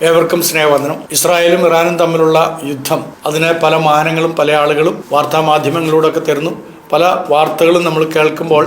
ഏവർക്കും സ്നേഹവന്ദനം. ഇസ്രായേലും ഇറാനും തമ്മിലുള്ള യുദ്ധം, അതിന് പല മാനങ്ങളും പല ആളുകളും വാർത്താമാധ്യമങ്ങളിലൂടെയൊക്കെ തരുന്നു. പല വാർത്തകളും നമ്മൾ കേൾക്കുമ്പോൾ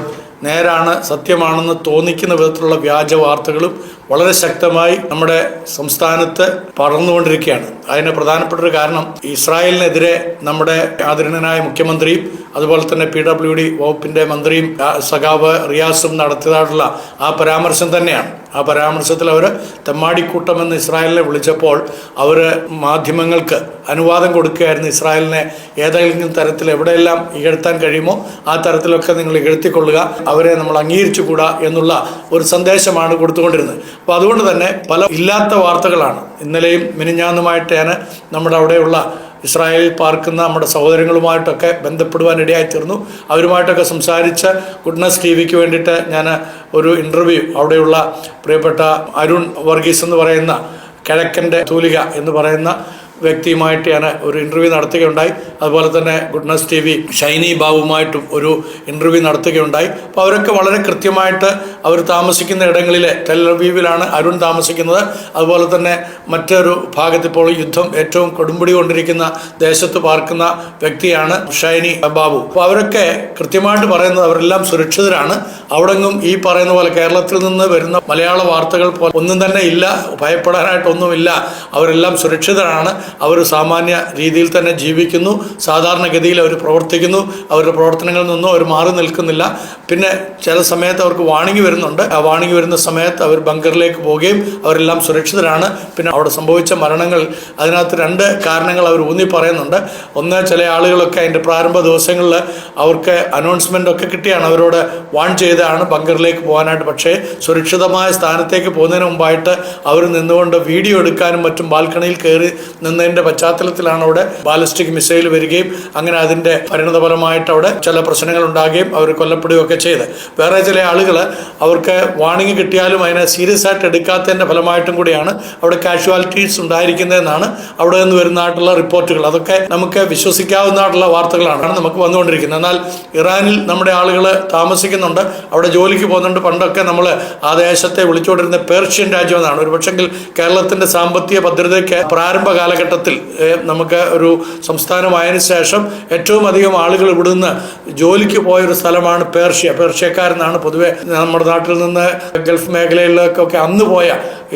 നേരാണ്, സത്യമാണെന്ന് തോന്നിക്കുന്ന വിധത്തിലുള്ള വ്യാജ വാർത്തകളും വളരെ ശക്തമായി നമ്മുടെ സംസ്ഥാനത്ത് പടർന്നുകൊണ്ടിരിക്കുകയാണ്. അതിന് പ്രധാനപ്പെട്ട ഒരു കാരണം, ഇസ്രായേലിനെതിരെ നമ്മുടെ ആദരണീയനായ മുഖ്യമന്ത്രിയും അതുപോലെ തന്നെ PWD വകുപ്പിന്റെ മന്ത്രിയും സഖാവ് റിയാസും നടത്തിയതായിട്ടുള്ള ആ പരാമർശം തന്നെയാണ്. ആ പരാമർശത്തിൽ അവർ തെമ്മാടിക്കൂട്ടമെന്ന് ഇസ്രായേലിനെ വിളിച്ചപ്പോൾ അവർ മാധ്യമങ്ങൾക്ക് അനുവാദം കൊടുക്കുകയായിരുന്നു. ഇസ്രായേലിനെ ഏതെങ്കിലും തരത്തിൽ എവിടെയെല്ലാം ഇകഴ്ത്താൻ കഴിയുമോ ആ തരത്തിലൊക്കെ നിങ്ങൾ ഇകഴ്ത്തിക്കൊള്ളുക, അവരെ നമ്മൾ അംഗീകരിച്ചുകൂടാ എന്നുള്ള ഒരു സന്ദേശമാണ് കൊടുത്തുകൊണ്ടിരുന്നത്. അപ്പോൾ അതുകൊണ്ട് തന്നെ പല ഇല്ലാത്ത വാർത്തകളാണ്. ഇന്നലെയും മിനിഞ്ഞാന്നുമായിട്ട് ഞാൻ നമ്മുടെ അവിടെയുള്ള ഇസ്രായേലിൽ പാർക്കുന്ന നമ്മുടെ സഹോദരങ്ങളുമായിട്ടൊക്കെ ബന്ധപ്പെടുവാൻ ഇടയായിത്തീർന്നു. അവരുമായിട്ടൊക്കെ സംസാരിച്ച് ഗുഡ്നസ് TVക്ക് വേണ്ടിയിട്ട് ഞാൻ ഒരു ഇൻ്റർവ്യൂ അവിടെയുള്ള പ്രിയപ്പെട്ട അരുൺ വർഗീസ് എന്ന് പറയുന്ന കിഴക്കൻ്റെ തൂലിക എന്ന് പറയുന്ന വ്യക്തിയുമായിട്ട് ഞാൻ ഒരു ഇൻ്റർവ്യൂ നടത്തുകയുണ്ടായി. അതുപോലെ തന്നെ ഗുഡ്നസ് TV ഷൈനി ബാബുമായിട്ടും ഒരു ഇൻ്റർവ്യൂ നടത്തുകയുണ്ടായി. അപ്പോൾ അവരൊക്കെ വളരെ കൃത്യമായിട്ട് അവർ താമസിക്കുന്ന ഇടങ്ങളിലെ ടെൽ അവീവിലാണ് അരുൺ താമസിക്കുന്നത്. അതുപോലെ തന്നെ മറ്റൊരു ഭാഗത്ത് ഇപ്പോൾ യുദ്ധം ഏറ്റവും കൊടുമ്പിടി കൊണ്ടിരിക്കുന്ന ദേശത്ത് പാർക്കുന്ന വ്യക്തിയാണ് ഷൈനി ബാബു. അപ്പോൾ അവരൊക്കെ കൃത്യമായിട്ട് പറയുന്നത് അവരെല്ലാം സുരക്ഷിതരാണ്. അവിടെങ്ങും ഈ പറയുന്ന പോലെ കേരളത്തിൽ നിന്ന് വരുന്ന മലയാള വാർത്തകൾ പോലെ ഒന്നും തന്നെ ഇല്ല, ഭയപ്പെടാനായിട്ടൊന്നുമില്ല. അവരെല്ലാം സുരക്ഷിതരാണ്. അവർ സാമാന്യ രീതിയിൽ തന്നെ ജീവിക്കുന്നു, സാധാരണഗതിയിൽ അവർ പ്രവർത്തിക്കുന്നു. അവരുടെ പ്രവർത്തനങ്ങളിൽ നിന്നും അവർ മാറി നിൽക്കുന്നില്ല. പിന്നെ ചില സമയത്ത് അവർക്ക് വാണിംഗ് വരുന്നുണ്ട്. ആ വാണിംഗ് വരുന്ന സമയത്ത് അവർ ബങ്കറിലേക്ക് പോവുകയും അവരെല്ലാം സുരക്ഷിതരാണ്. പിന്നെ അവിടെ സംഭവിച്ച മരണങ്ങൾ, അതിനകത്ത് 2 കാരണങ്ങൾ അവർ ഊന്നി പറയുന്നുണ്ട്. ഒന്ന്, ചില ആളുകളൊക്കെ അതിൻ്റെ പ്രാരംഭ ദിവസങ്ങളിൽ അവർക്ക് അനൗൺസ്മെൻ്റ് ഒക്കെ കിട്ടിയാണ്, അവരോട് വാൺ ചെയ്താണ് ബങ്കറിലേക്ക് പോകാനായിട്ട്. പക്ഷേ സുരക്ഷിതമായ സ്ഥാനത്തേക്ക് പോകുന്നതിന് മുമ്പായിട്ട് അവർ നിന്നുകൊണ്ട് വീഡിയോ എടുക്കാനും മറ്റും ബാൽക്കണിയിൽ കയറി നിന്നതിൻ്റെ പശ്ചാത്തലത്തിലാണ് അവിടെ ബാലിസ്റ്റിക് മിസൈൽ വരികയും അങ്ങനെ അതിൻ്റെ പരിണതഫലമായിട്ട് അവിടെ ചില പ്രശ്നങ്ങൾ ഉണ്ടാകുകയും അവർ കൊല്ലപ്പെടുകയൊക്കെ ചെയ്ത്. വേറെ ചില ആളുകൾ അവർക്ക് വാണിംഗ് കിട്ടിയാലും അതിനെ സീരിയസ് ആയിട്ട് എടുക്കാത്തതിൻ്റെ ഫലമായിട്ടും കൂടിയാണ് അവിടെ കാഷ്വാലിറ്റീസ് ഉണ്ടായിരിക്കുന്നതെന്നാണ് അവിടെ നിന്ന് വരുന്നതായിട്ടുള്ള റിപ്പോർട്ടുകൾ. അതൊക്കെ നമുക്ക് വിശ്വസിക്കാവുന്നതായിട്ടുള്ള വാർത്തകളാണ് നമുക്ക് വന്നുകൊണ്ടിരിക്കുന്നത്. എന്നാൽ ഇറാനിൽ നമ്മുടെ ആളുകൾ താമസിക്കുന്നുണ്ട്, അവിടെ ജോലിക്ക് പോകുന്നുണ്ട്. പണ്ടൊക്കെ നമ്മൾ ആ ദേശത്തെ വിളിച്ചുകൊണ്ടിരുന്ന പേർഷ്യൻ രാജ്യമെന്നാണ്. ഒരു പക്ഷെങ്കിൽ കേരളത്തിൻ്റെ സാമ്പത്തിക ഭദ്രതയ്ക്ക് പ്രാരംഭ കാലഘട്ടത്തിൽ നമുക്ക് ഒരു സംസ്ഥാനമായതിനു ശേഷം ഏറ്റവും അധികം ആളുകൾ ഇവിടുന്ന് ജോലിക്ക് പോയൊരു സ്ഥലമാണ് പേർഷ്യ. പേർഷ്യക്കാരെന്നാണ് പൊതുവെ നമ്മുടെ നാട്ടിൽ നിന്ന് ഗൾഫ് മേഖലയിലേക്കൊക്കെ അന്ന് പോയ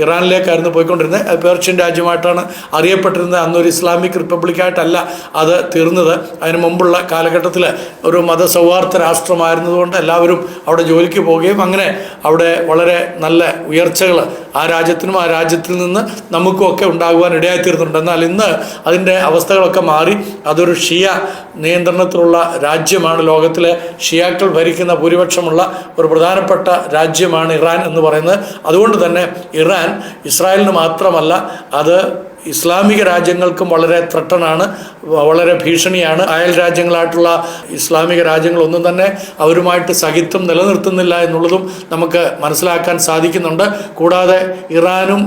ഇറാനിലേക്കായിരുന്നു പോയിക്കൊണ്ടിരുന്നത്. അത് പേർഷ്യൻ രാജ്യമായിട്ടാണ് അറിയപ്പെട്ടിരുന്നത്. അന്നൊരു ഇസ്ലാമിക് റിപ്പബ്ലിക്കായിട്ടല്ല അത് തീർന്നത്. അതിന് മുമ്പുള്ള കാലഘട്ടത്തിൽ ഒരു മതസൗഹാർദ്ദ രാഷ്ട്രമായിരുന്നതുകൊണ്ട് എല്ലാവരും അവിടെ ജോലിക്ക് പോവുകയും അങ്ങനെ അവിടെ വളരെ നല്ല ഉയർച്ചകൾ ആ രാജ്യത്തിനും ആ രാജ്യത്തിൽ നിന്ന് നമുക്കുമൊക്കെ ഉണ്ടാകുവാൻ ഇടയായിത്തീർന്നുണ്ട്. എന്നാൽ ഇന്ന് അതിൻ്റെ അവസ്ഥകളൊക്കെ മാറി അതൊരു ഷിയ നിയന്ത്രണത്തിലുള്ള രാജ്യമാണ്. ലോകത്തിലെ ഷിയാക്കൾ ഭരിക്കുന്ന ഭൂരിപക്ഷമുള്ള ഒരു പ്രധാനപ്പെട്ട രാജ്യമാണ് ഇറാൻ എന്ന് പറയുന്നത്. അതുകൊണ്ട് തന്നെ ഇറാൻ ഇസ്രായേലിന് മാത്രമല്ല, അത് ഇസ്ലാമിക രാജ്യങ്ങൾക്കും വളരെ ത്രട്ടനാണ്, വളരെ ഭീഷണിയാണ്. അയൽ രാജ്യങ്ങളായിട്ടുള്ള ഇസ്ലാമിക രാജ്യങ്ങളൊന്നും തന്നെ അവരുമായിട്ട് സഖിത്വം നിലനിർത്തുന്നില്ല എന്നുള്ളതും നമുക്ക് മനസ്സിലാക്കാൻ സാധിക്കുന്നുണ്ട്. കൂടാതെ ഇറാനും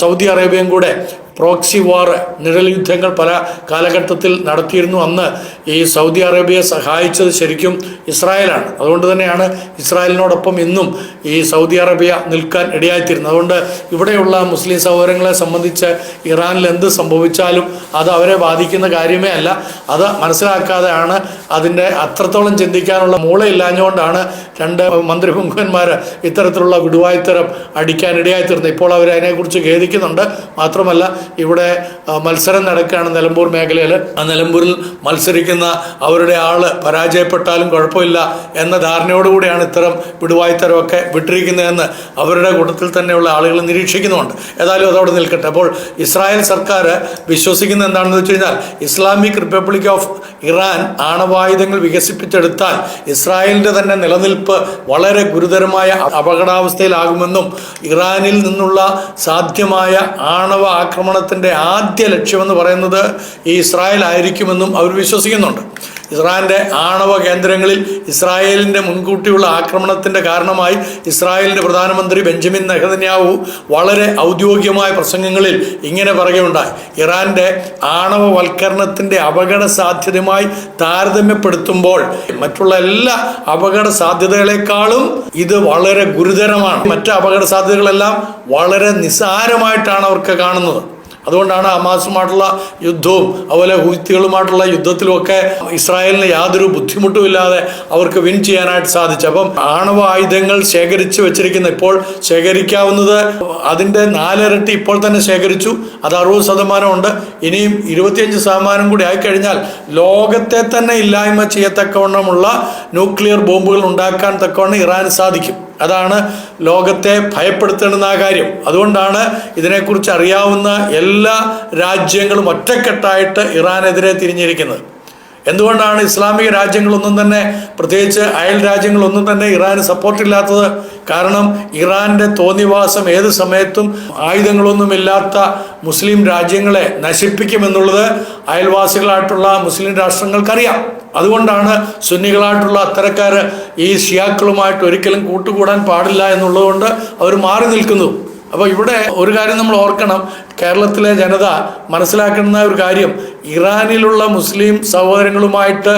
സൗദി അറേബ്യയും കൂടെ പ്രോക്സി വാർ, നിഴൽ യുദ്ധങ്ങൾ പല കാലഘട്ടത്തിൽ നടത്തിയിരുന്നു. അന്ന് ഈ സൗദി അറേബ്യയെ സഹായിച്ചത് ശരിക്കും ഇസ്രായേലാണ്. അതുകൊണ്ട് തന്നെയാണ് ഇസ്രായേലിനോടൊപ്പം ഇന്നും ഈ സൗദി അറേബ്യ നിൽക്കാൻ ഇടയായിത്തീരുന്നത്. അതുകൊണ്ട് ഇവിടെയുള്ള മുസ്ലിം സഹോദരങ്ങളെ സംബന്ധിച്ച് ഇറാനിൽ എന്ത് സംഭവിച്ചാലും അത് അവരെ ബാധിക്കുന്ന കാര്യമേ അല്ല. അത് മനസ്സിലാക്കാതെയാണ്, അതിൻ്റെ അത്രത്തോളം ചിന്തിക്കാനുള്ള മൂളയില്ലാഞ്ഞുകൊണ്ടാണ് 2 മന്ത്രിപ്രമുഖന്മാർ ഇത്തരത്തിലുള്ള വിടുവായ്ത്തരം അടിക്കാൻ ഇടയായിത്തീർന്നത്. ഇപ്പോൾ അവർ അതിനെക്കുറിച്ച് ഖേദിക്കുന്നുണ്ട്. മാത്രമല്ല, ഇവിടെ മത്സരം നടക്കുകയാണ് നിലമ്പൂർ മേഖലയിൽ. ആ നിലമ്പൂരിൽ മത്സരിക്കുന്ന അവരുടെ ആള് പരാജയപ്പെട്ടാലും കുഴപ്പമില്ല എന്ന ധാരണയോടുകൂടിയാണ് ഇത്തരം വിടുവായ്ത്തരമൊക്കെ വിട്ടിരിക്കുന്നതെന്ന് അവരുടെ കൂട്ടത്തിൽ തന്നെയുള്ള ആളുകൾ നിരീക്ഷിക്കുന്നുണ്ട്. ഏതായാലും അതവിടെ നിൽക്കട്ടെ. അപ്പോൾ ഇസ്രായേൽ സർക്കാർ വിശ്വസിക്കുന്നത് എന്താണെന്ന് വെച്ച് കഴിഞ്ഞാൽ, ഇസ്ലാമിക് റിപ്പബ്ലിക് ഓഫ് ഇറാൻ ആണവായുധങ്ങൾ വികസിപ്പിച്ചെടുത്താൽ ഇസ്രായേലിൻ്റെ തന്നെ നിലനിൽപ്പ് വളരെ ഗുരുതരമായ അപകടാവസ്ഥയിലാകുമെന്നും ഇറാനിൽ നിന്നുള്ള സാധ്യമായ ആണവ ആക്രമണത്തിൻ്റെ ആദ്യ ലക്ഷ്യമെന്ന് പറയുന്നത് ഈ ഇസ്രായേൽ ആയിരിക്കുമെന്നും അവർ വിശ്വസിക്കുന്നുണ്ട്. ഇറാന്റെ ആണവ കേന്ദ്രങ്ങളിൽ ഇസ്രായേലിന്റെ മുൻകൂട്ടിയുള്ള ആക്രമണത്തിന്റെ കാരണമായി ഇസ്രായേലിന്റെ പ്രധാനമന്ത്രി ബെഞ്ചമിൻ നെതന്യാഹു വളരെ ഔദ്യോഗികമായ പ്രസംഗങ്ങളിൽ ഇങ്ങനെ പറയുകയുണ്ടായി. ഇറാന്റെ ആണവവൽക്കരണത്തിന്റെ അപകട സാധ്യതയുമായി താരതമ്യപ്പെടുത്തുമ്പോൾ മറ്റുള്ള എല്ലാ അപകട സാധ്യതകളെക്കാളും ഇത് വളരെ ഗുരുതരമാണ്. മറ്റ് അപകട സാധ്യതകളെല്ലാം വളരെ നിസ്സാരമായിട്ടാണ് അവർക്ക് കാണുന്നത്. അതുകൊണ്ടാണ് ഹമാസുമായിട്ടുള്ള യുദ്ധവും അതുപോലെ ഹൂത്തികളുമായിട്ടുള്ള യുദ്ധത്തിലുമൊക്കെ ഇസ്രായേലിന് യാതൊരു ബുദ്ധിമുട്ടുമില്ലാതെ അവർക്ക് വിൻ ചെയ്യാനായിട്ട് സാധിച്ചു. അപ്പം ആണവ ആയുധങ്ങൾ ശേഖരിച്ച് വെച്ചിരിക്കുന്ന, ഇപ്പോൾ ശേഖരിക്കാവുന്നത് അതിൻ്റെ 4 ഇരട്ടി ഇപ്പോൾ തന്നെ ശേഖരിച്ചു. അത് 60% ഉണ്ട്. ഇനിയും 25% കൂടി ആയിക്കഴിഞ്ഞാൽ ലോകത്തെ തന്നെ ഇല്ലായ്മ ചെയ്യത്തക്കവണ്ണമുള്ള ന്യൂക്ലിയർ ബോംബുകൾ ഉണ്ടാക്കാൻ തക്കവണ്ണം ഇറാന് സാധിക്കും. അതാണ് ലോകത്തെ ഭയപ്പെടുത്തേണ്ടുന്ന ആ കാര്യം. അതുകൊണ്ടാണ് ഇതിനെക്കുറിച്ച് അറിയാവുന്ന എല്ലാ രാജ്യങ്ങളും ഒറ്റക്കെട്ടായിട്ട് ഇറാനെതിരെ തിരിഞ്ഞിരിക്കുന്നത്. എന്തുകൊണ്ടാണ് ഇസ്ലാമിക രാജ്യങ്ങളൊന്നും തന്നെ, പ്രത്യേകിച്ച് അയൽ രാജ്യങ്ങളൊന്നും തന്നെ ഇറാന് സപ്പോർട്ടില്ലാത്തത്? കാരണം ഇറാന്റെ തോന്നിവാസം ഏത് സമയത്തും ആയുധങ്ങളൊന്നുമില്ലാത്ത മുസ്ലിം രാജ്യങ്ങളെ നശിപ്പിക്കുമെന്നുള്ളത് അയൽവാസികളായിട്ടുള്ള മുസ്ലിം രാഷ്ട്രങ്ങൾക്കറിയാം. അതുകൊണ്ടാണ് സുന്നികളായിട്ടുള്ള അത്തരക്കാർ ഈ ഷിയാക്കളുമായിട്ട് ഒരിക്കലും കൂട്ടുകൂടാൻ പാടില്ല എന്നുള്ളതുകൊണ്ട് അവർ മാറി നിൽക്കുന്നു. അപ്പോൾ ഇവിടെ ഒരു കാര്യം നമ്മൾ ഓർക്കണം, കേരളത്തിലെ ജനത മനസ്സിലാക്കുന്ന ഒരു കാര്യം, ഇറാനിലുള്ള മുസ്ലിം സഹോദരങ്ങളുമായിട്ട്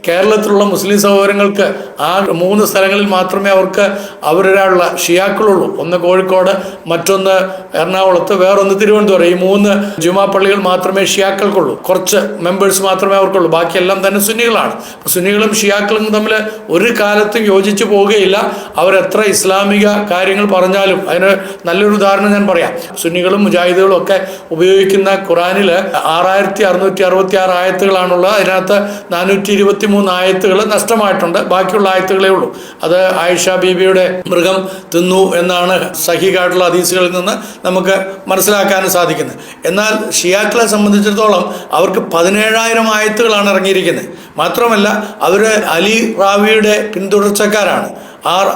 കേരളത്തിലുള്ള മുസ്ലിം സഹോദരങ്ങൾക്ക് ആ 3 സ്ഥലങ്ങളിൽ മാത്രമേ അവർക്ക് അവരൊരാളുള്ള ഷിയാക്കളുള്ളൂ. ഒന്ന് കോഴിക്കോട്, മറ്റൊന്ന് എറണാകുളത്ത്, വേറൊന്ന് തിരുവനന്തപുരം. ഈ 3 ജുമാ പള്ളികൾ മാത്രമേ ഷിയാക്കൾക്കുള്ളൂ. കുറച്ച് മെമ്പേഴ്സ് മാത്രമേ അവർക്കുള്ളൂ. ബാക്കിയെല്ലാം തന്നെ സുന്നികളാണ്. സുന്നികളും ഷിയാക്കളും തമ്മിൽ ഒരു കാലത്തും യോജിച്ചു പോവുകയില്ല. അവരെത്ര ഇസ്ലാമിക കാര്യങ്ങൾ പറഞ്ഞാലും. അതിന് നല്ലൊരു ഉദാഹരണം ഞാൻ പറയാം. സുന്നികളും മുജാഹിദുകളും ഒക്കെ ഉപയോഗിക്കുന്ന ഖുറാനിൽ 6666 ആയത്തുകളാണുള്ളത്. അതിനകത്ത് 423 ആയത്തുകൾ നഷ്ടമായിട്ടുണ്ട്. ബാക്കിയുള്ള ആയത്തുകളേ ഉള്ളൂ. അത് ആയിഷ ബീബിയുടെ മൃഗം തിന്നു എന്നാണ് സഹീഹായിട്ടുള്ള ഹദീസുകളിൽ നിന്ന് നമുക്ക് മനസ്സിലാക്കാൻ സാധിക്കുന്നത്. എന്നാൽ ഷിയാക്കളെ സംബന്ധിച്ചിടത്തോളം അവർക്ക് 17,000 ആയത്തുകളാണ് ഇറങ്ങിയിരിക്കുന്നത്. മാത്രമല്ല അവർ അലി റാവിയുടെ പിന്തുടർച്ചക്കാരാണ്.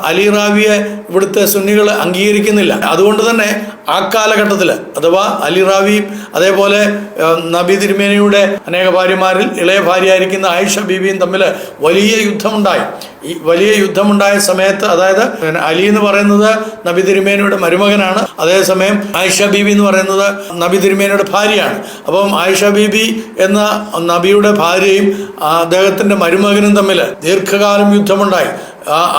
അലി റാവിയെ ഇവിടുത്തെ സുന്നികൾ അംഗീകരിക്കുന്നില്ല. അതുകൊണ്ട് തന്നെ ആ കാലഘട്ടത്തിൽ, അഥവാ അലി റാവിയും അതേപോലെ നബി തിരുമേനിയുടെ അനേക ഭാര്യമാരിൽ ഇളയ ഭാര്യയായിരിക്കുന്ന ആയിഷ ബീബിയും തമ്മിൽ വലിയ യുദ്ധമുണ്ടായി. ഈ വലിയ യുദ്ധമുണ്ടായ സമയത്ത്, അതായത് അലി എന്ന് പറയുന്നത് നബി തിരുമേനിയുടെ മരുമകനാണ്, അതേസമയം ആയിഷ ബീബി എന്ന് പറയുന്നത് നബി തിരുമേനിയുടെ ഭാര്യയാണ്. അപ്പം ആയിഷ ബീബി എന്ന നബിയുടെ ഭാര്യയും അദ്ദേഹത്തിൻ്റെ മരുമകനും തമ്മിൽ ദീർഘകാലം യുദ്ധമുണ്ടായി.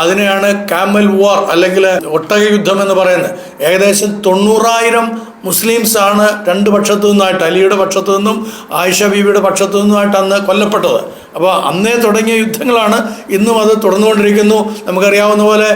അതിനെയാണ് കാമൽ വാർ അല്ലെങ്കിൽ ഒട്ടക യുദ്ധം എന്ന് പറയുന്നത്. ഏകദേശം 90,000 മുസ്ലിംസ് ആണ് 2 പക്ഷത്തു നിന്നായിട്ട്, അലിയുടെ പക്ഷത്തു നിന്നും ആയിഷ ബീവിയുടെ പക്ഷത്തു നിന്നുമായിട്ട് അന്ന് കൊല്ലപ്പെട്ടത്. അപ്പോൾ അന്നേ തുടങ്ങിയ യുദ്ധങ്ങളാണ് ഇന്നും അത് തുടർന്നുകൊണ്ടിരിക്കുന്നു. നമുക്കറിയാവുന്ന പോലെ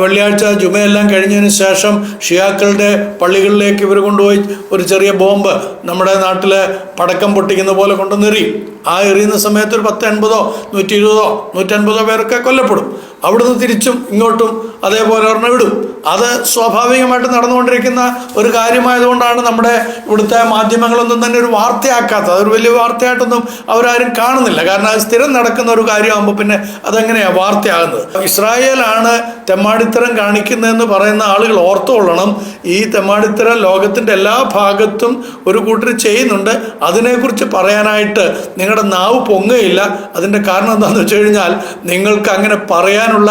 വെള്ളിയാഴ്ച ജുമയെല്ലാം കഴിഞ്ഞതിന് ശേഷം ഷിയാക്കളുടെ പള്ളികളിലേക്ക് ഇവർ കൊണ്ടുപോയി ഒരു ചെറിയ ബോംബ് നമ്മുടെ നാട്ടിൽ പടക്കം പൊട്ടിക്കുന്ന പോലെ കൊണ്ടുവന്നെറിയും. ആ എറിയുന്ന സമയത്ത് ഒരു 10-80, 120, 150 പേരൊക്കെ കൊല്ലപ്പെടും. അവിടുന്ന് തിരിച്ചും ഇങ്ങോട്ടും അതേപോലെ ഒരെണ്ണം വിടും. അത് സ്വാഭാവികമായിട്ട് നടന്നുകൊണ്ടിരിക്കുന്ന ഒരു കാര്യമായതുകൊണ്ടാണ് നമ്മുടെ ഇവിടുത്തെ മാധ്യമങ്ങളൊന്നും തന്നെ ഒരു വാർത്തയാക്കാത്തത്. അതൊരു വലിയ വാർത്തയായിട്ടൊന്നും അവരാരും കാണുന്നില്ല. കാരണം അത് സ്ഥിരം നടക്കുന്ന ഒരു കാര്യമാകുമ്പോൾ പിന്നെ അതെങ്ങനെയാണ് വാർത്തയാകുന്നത്? ഇസ്രായേലാണ് തെമ്മാടിത്തരം കാണിക്കുന്നതെന്ന് പറയുന്ന ആളുകൾ ഓർത്തുകൊള്ളണം. ഈ തെമ്മാടിത്തരം ലോകത്തിൻ്റെ എല്ലാ ഭാഗത്തും ഒരു കൂട്ടർ ചെയ്യുന്നുണ്ട്. അതിനെക്കുറിച്ച് പറയാനായിട്ട് നിങ്ങളുടെ നാവ് പൊങ്ങുകയില്ല. അതിൻ്റെ കാരണം എന്താണെന്ന് വെച്ച് കഴിഞ്ഞാൽ നിങ്ങൾക്ക് അങ്ങനെ പറയാനുള്ള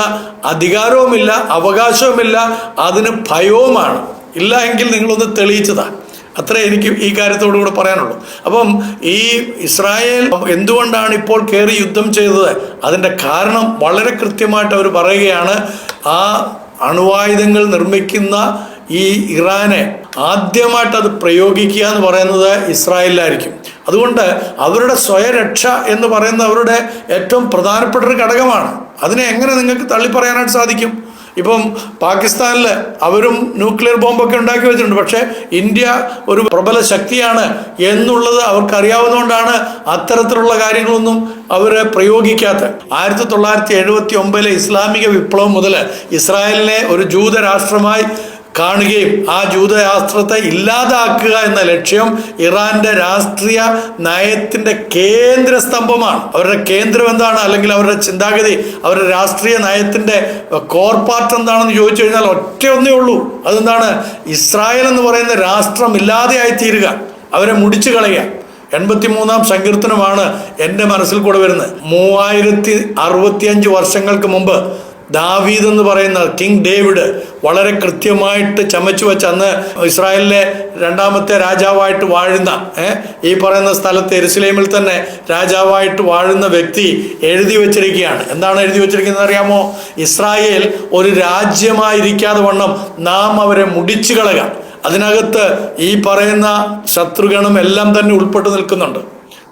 അധികാരവുമില്ല, അവകാശവുമില്ല, അതിന് ഭയവുമാണ്. ഇല്ല എങ്കിൽ നിങ്ങളൊന്ന് തെളിയിച്ചതാണ്. അത്രേ എനിക്ക് ഈ കാര്യത്തോടു കൂടെ പറയാനുള്ളൂ. അപ്പം ഈ ഇസ്രായേൽ എന്തുകൊണ്ടാണ് ഇപ്പോൾ കയറി യുദ്ധം ചെയ്തത്? അതിൻ്റെ കാരണം വളരെ കൃത്യമായിട്ട് അവർ പറയുകയാണ്. ആ അണുവായുധങ്ങൾ നിർമ്മിക്കുന്ന ഈ ഇറാനെ ആദ്യമായിട്ട് അത് പ്രയോഗിക്കുക എന്ന് പറയുന്നത് ഇസ്രായേലിലായിരിക്കും. അതുകൊണ്ട് അവരുടെ സ്വയരക്ഷ എന്ന് പറയുന്നത് അവരുടെ ഏറ്റവും പ്രധാനപ്പെട്ട ഒരു ഘടകമാണ്. അതിനെ എങ്ങനെ നിങ്ങൾക്ക് തള്ളിപ്പറയാനായിട്ട് സാധിക്കും? ഇപ്പം പാകിസ്ഥാനിൽ അവരും ന്യൂക്ലിയർ ബോംബൊക്കെ ഉണ്ടാക്കി വെച്ചിട്ടുണ്ട്. പക്ഷേ ഇന്ത്യ ഒരു പ്രബല ശക്തിയാണ് എന്നുള്ളത് അവർക്കറിയാവുന്നതുകൊണ്ടാണ് അത്തരത്തിലുള്ള കാര്യങ്ങളൊന്നും അവർ പ്രയോഗിക്കാത്തത്. 1979 ഇസ്ലാമിക വിപ്ലവം മുതൽ ഇസ്രായേലിനെ ഒരു ജൂതരാഷ്ട്രമായി കാണുകയും ആ ജൂതരാഷ്ട്രത്തെ ഇല്ലാതാക്കുക എന്ന ലക്ഷ്യം ഇറാന്റെ രാഷ്ട്രീയ നയത്തിന്റെ കേന്ദ്ര സ്തംഭമാണ്. അവരുടെ കേന്ദ്രം എന്താണ്, അല്ലെങ്കിൽ അവരുടെ ചിന്താഗതി, അവരുടെ രാഷ്ട്രീയ നയത്തിന്റെ കോർ പാർട്ട് എന്താണെന്ന് ചോദിച്ചു കഴിഞ്ഞാൽ ഒറ്റയൊന്നേ ഉള്ളൂ. അതെന്താണ്? ഇസ്രായേൽ എന്ന് പറയുന്ന രാഷ്ട്രം ഇല്ലാതെയായി തീരുക, അവരെ മുടിച്ചു കളയുക. 83-ാം സങ്കീർത്തനമാണ് എൻ്റെ മനസ്സിൽ കൂടെ വരുന്നത്. 3065 വർഷങ്ങൾക്ക് മുമ്പ് ദാവീദ് എന്ന് പറയുന്ന കിങ് ഡേവിഡ് വളരെ കൃത്യമായിട്ട് ചമച്ചു വെച്ച, അന്ന് ഇസ്രായേലിലെ രണ്ടാമത്തെ രാജാവായിട്ട് വാഴുന്ന ഈ പറയുന്ന സ്ഥലത്ത് യെരുശലേമിൽ തന്നെ രാജാവായിട്ട് വാഴുന്ന വ്യക്തി എഴുതി വച്ചിരിക്കുകയാണ്. എന്താണ് എഴുതി വച്ചിരിക്കുന്നത് അറിയാമോ? ഇസ്രായേൽ ഒരു രാജ്യമായിരിക്കാതെ വണ്ണം നാം അവരെ മുടിച്ചു കളയുക. അതിനകത്ത് ഈ പറയുന്ന ശത്രുഗണം എല്ലാം തന്നെ ഉൾപ്പെട്ടു നിൽക്കുന്നുണ്ട്.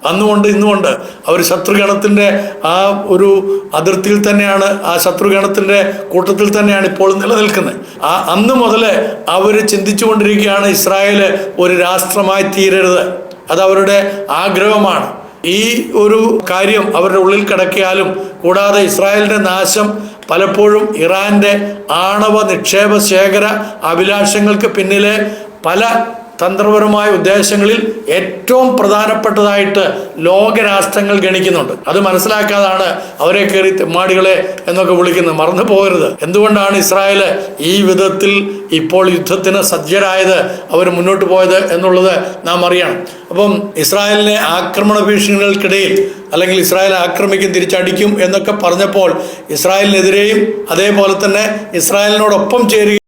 അന്നുകൊണ്ട് ഇന്നുകൊണ്ട് അവർ ശത്രുഗണത്തിൻ്റെ ആ ഒരു അതിർത്തിയിൽ തന്നെയാണ്, ആ ശത്രുഗണത്തിൻ്റെ കൂട്ടത്തിൽ തന്നെയാണ് ഇപ്പോൾ നിലനിൽക്കുന്നത്. അന്ന് മുതൽ അവർ ചിന്തിച്ചു കൊണ്ടിരിക്കുകയാണ് ഇസ്രായേൽ ഒരു രാഷ്ട്രമായി തീരരുത്. അതവരുടെ ആഗ്രഹമാണ്. ഈ ഒരു കാര്യം അവരുടെ ഉള്ളിൽ കിടക്കിയാലും കൂടാതെ ഇസ്രായേലിൻ്റെ നാശം പലപ്പോഴും ഇറാൻ്റെ ആണവ നിക്ഷേപ ശേഖര അഭിലാഷങ്ങൾക്ക് പിന്നിലെ പല തന്ത്രപരമായ ഉദ്ദേശങ്ങളിൽ ഏറ്റവും പ്രധാനപ്പെട്ടതായിട്ട് ലോകരാഷ്ട്രങ്ങൾ ഗണിക്കുന്നുണ്ട്. അത് മനസ്സിലാക്കാതാണ് അവരെ കയറി തെമ്മാടികളെ എന്നൊക്കെ വിളിക്കുന്നത്. മറന്നു പോകരുത്. എന്തുകൊണ്ടാണ് ഇസ്രായേൽ ഈ വിധത്തിൽ ഇപ്പോൾ യുദ്ധത്തിന് സജ്ജരായത്, അവർ മുന്നോട്ട് പോയത് എന്നുള്ളത് നാം അറിയണം. അപ്പം ഇസ്രായേലിനെ ആക്രമണ ഭീഷണികൾക്കിടയിൽ അല്ലെങ്കിൽ ഇസ്രായേൽ ആക്രമിക്കും, തിരിച്ചടിക്കും എന്നൊക്കെ പറഞ്ഞപ്പോൾ ഇസ്രായേലിനെതിരെയും അതേപോലെ തന്നെ ഇസ്രായേലിനോടൊപ്പം ചേരുക